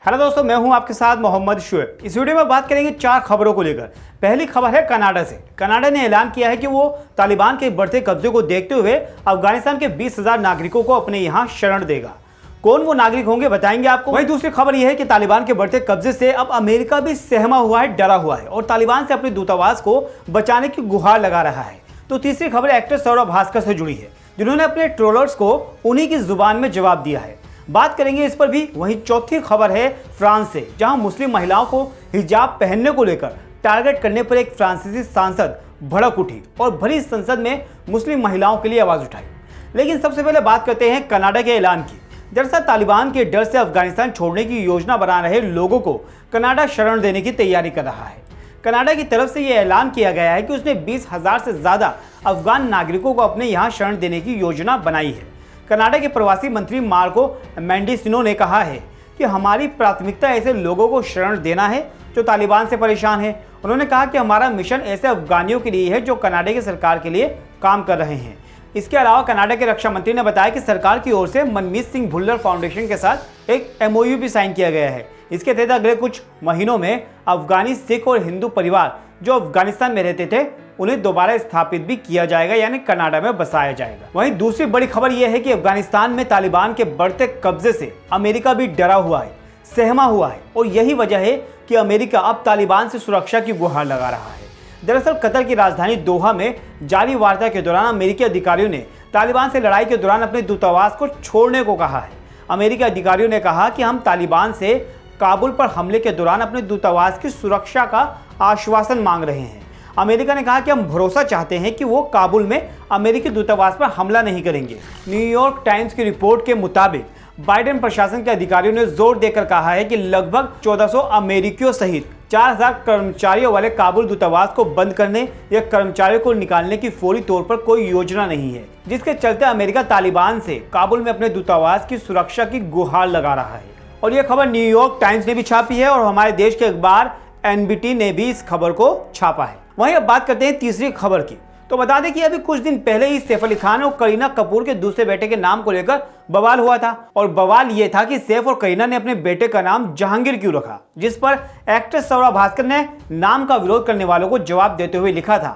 Hello दोस्तों, मैं हूं आपके साथ मोहम्मद शुएब। इस वीडियो में बात करेंगे 4 खबरों को लेकर। पहली खबर है कनाडा से। कनाडा ने ऐलान किया है कि वो तालिबान के बढ़ते कब्जे को देखते हुए अफगानिस्तान के 20,000 नागरिकों को अपने यहां शरण देगा। कौन वो नागरिक होंगे बताएंगे आपको। वहीं दूसरी खबर यह है कि तालिबान के बढ़ते कब्जे से अब अमेरिका भी सहमा हुआ है, डरा हुआ है और तालिबान से अपने दूतावास को बचाने की गुहार लगा रहा है। तो तीसरी खबर एक्टर सौरभ भास्कर से जुड़ी है, जिन्होंने अपने ट्रोलर्स को उन्हीं की जुबान में जवाब दिया है। बात करेंगे इस पर भी। वहीं चौथी खबर है फ्रांस से, जहां मुस्लिम महिलाओं को हिजाब पहनने को लेकर टारगेट करने पर एक फ्रांसीसी सांसद भड़क उठी और भरी संसद में मुस्लिम महिलाओं के लिए आवाज उठाई। लेकिन सबसे पहले बात करते हैं कनाडा के ऐलान की। दरअसल तालिबान के डर से अफगानिस्तान छोड़ने की योजना बना रहे लोगों को कनाडा शरण देने की तैयारी कर रहा है। कनाडा की तरफ से यह ऐलान किया गया है कि उसने 20,000 से ज्यादा अफगान नागरिकों को अपने यहाँ शरण देने की योजना बनाई है। कनाडा के प्रवासी मंत्री मार्को मेंडिसिनो ने कहा है कि हमारी प्राथमिकता ऐसे लोगों को शरण देना है जो तालिबान से परेशान हैं। उन्होंने कहा कि हमारा मिशन ऐसे अफगानियों के लिए है जो कनाडा की सरकार के लिए काम कर रहे हैं। इसके अलावा कनाडा के रक्षा मंत्री ने बताया कि सरकार की ओर से मनमीत सिंह भुल्लर फाउंडेशन के साथ एक MOU भी साइन किया गया है। इसके तहत अगले कुछ महीनों में अफगानी सिख और हिंदू परिवार जो अफगानिस्तान में रहते थे उन्हें दोबारा स्थापित भी किया जाएगा, यानी कनाडा में बसाया जाएगा। वहीं दूसरी बड़ी खबर यह है कि अफगानिस्तान में तालिबान के बढ़ते कब्जे से अमेरिका भी डरा हुआ है, सहमा हुआ है और यही वजह है कि अमेरिका अब तालिबान से सुरक्षा की गुहार लगा रहा है। दरअसल कतर की राजधानी दोहा में जारी वार्ता के दौरान अमेरिकी अधिकारियों ने तालिबान से लड़ाई के दौरान अपने दूतावास को छोड़ने को कहा है। अमेरिकी अधिकारियों ने कहा कि हम तालिबान से काबुल पर हमले के दौरान अपने दूतावास की सुरक्षा का आश्वासन मांग रहे हैं। अमेरिका ने कहा कि हम भरोसा चाहते हैं कि वो काबुल में अमेरिकी दूतावास पर हमला नहीं करेंगे। न्यूयॉर्क टाइम्स की रिपोर्ट के मुताबिक बाइडेन प्रशासन के अधिकारियों ने जोर देकर कहा है कि लगभग 1400 अमेरिकियों सहित 4000 कर्मचारियों वाले काबुल दूतावास को बंद करने या कर्मचारियों को निकालने की फौरी तौर पर कोई योजना नहीं है, जिसके चलते अमेरिका तालिबान से काबुल में अपने दूतावास की सुरक्षा की गुहार लगा रहा है। और यह खबर न्यूयॉर्क टाइम्स ने भी छापी है और हमारे देश के अखबार NBT ने भी इस खबर को छापा है। वहीं अब बात करते हैं तीसरी खबर की। तो बता दें कि अभी कुछ दिन पहले ही सैफ अली खान और करीना कपूर के दूसरे बेटे के नाम को लेकर बवाल हुआ था और बवाल ये था कि सैफ और करीना ने अपने बेटे का नाम जहांगीर क्यों रखा, जिस पर एक्टर सौरभ भास्कर ने नाम का विरोध करने वालों को जवाब देते हुए लिखा था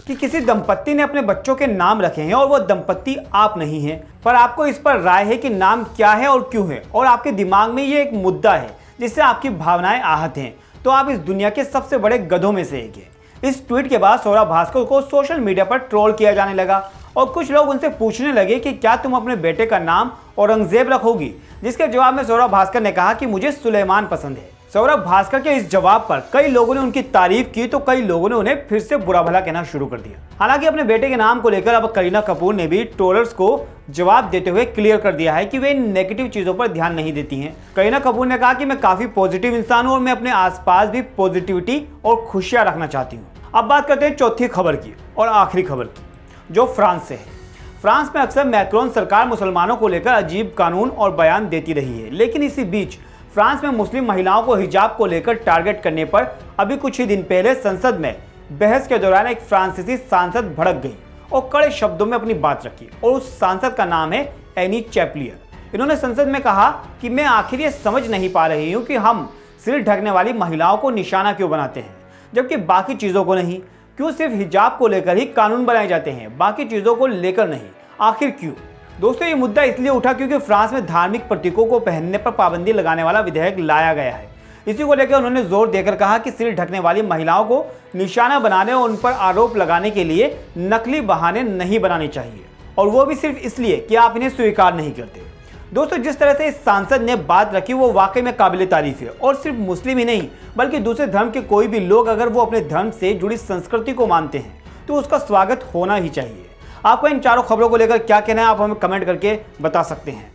कि किसी दंपत्ति ने अपने बच्चों के नाम रखे हैं और वो दंपत्ति आप नहीं है, पर आपको इस पर राय है कि नाम क्या है और क्यों है और आपके दिमाग में ये एक मुद्दा है जिससे आपकी भावनाएं आहत हैं, तो आप इस दुनिया के सबसे बड़े गधों में से एक है। इस ट्वीट के बाद सौरभ भास्कर को सोशल मीडिया पर ट्रोल किया जाने लगा और कुछ लोग उनसे पूछने लगे कि क्या तुम अपने बेटे का नाम औरंगजेब रखोगी, जिसके जवाब में सौरभ भास्कर ने कहा कि मुझे सुलेमान पसंद है। सौरभ भास्कर के इस जवाब पर कई लोगों ने उनकी तारीफ की तो कई लोगों ने उन्हें फिर से बुरा भला कहना शुरू कर दिया। हालांकि अपने बेटे के नाम को लेकर अब करीना कपूर ने भी ट्रोलर्स को जवाब देते हुए क्लियर कर दिया है कि वे इन नेगेटिव चीजों पर ध्यान नहीं देती हैं। करीना कपूर ने कहा कि मैं काफी पॉजिटिव इंसान हूं और मैं अपने आसपास भी पॉजिटिविटी और खुशियां रखना चाहती हूँ। अब बात करते हैं चौथी खबर की और आखिरी खबर की, जो फ्रांस से है। फ्रांस में अक्सर मैक्रोन सरकार मुसलमानों को लेकर अजीब कानून और बयान देती रही है, लेकिन इसी बीच फ्रांस में मुस्लिम महिलाओं को हिजाब को लेकर टारगेट करने पर अभी कुछ ही दिन पहले संसद में बहस के दौरान एक फ्रांसीसी सांसद भड़क गई और कड़े शब्दों में अपनी बात रखी और उस सांसद का नाम है एनी चैपलियर। इन्होंने संसद में कहा कि मैं आखिर ये समझ नहीं पा रही हूँ कि हम सिर ढकने वाली महिलाओं को निशाना क्यों बनाते हैं जबकि बाकी चीज़ों को नहीं। क्यों सिर्फ हिजाब को लेकर ही कानून बनाए जाते हैं, बाकी चीज़ों को लेकर नहीं, आखिर क्यों? दोस्तों, ये मुद्दा इसलिए उठा क्योंकि फ्रांस में धार्मिक प्रतीकों को पहनने पर पाबंदी लगाने वाला विधेयक लाया गया है। इसी को लेकर उन्होंने जोर देकर कहा कि सिर ढकने वाली महिलाओं को निशाना बनाने और उन पर आरोप लगाने के लिए नकली बहाने नहीं बनाने चाहिए, और वो भी सिर्फ इसलिए कि आप इन्हें स्वीकार नहीं करते। दोस्तों, जिस तरह से इस सांसद ने बात रखी वो वाकई में काबिल तारीफ है और सिर्फ मुस्लिम ही नहीं बल्कि दूसरे धर्म के कोई भी लोग अगर वो अपने धर्म से जुड़ी संस्कृति को मानते हैं तो उसका स्वागत होना ही चाहिए। आपको इन चारों खबरों को लेकर क्या कहना है, आप हमें कमेंट करके बता सकते हैं।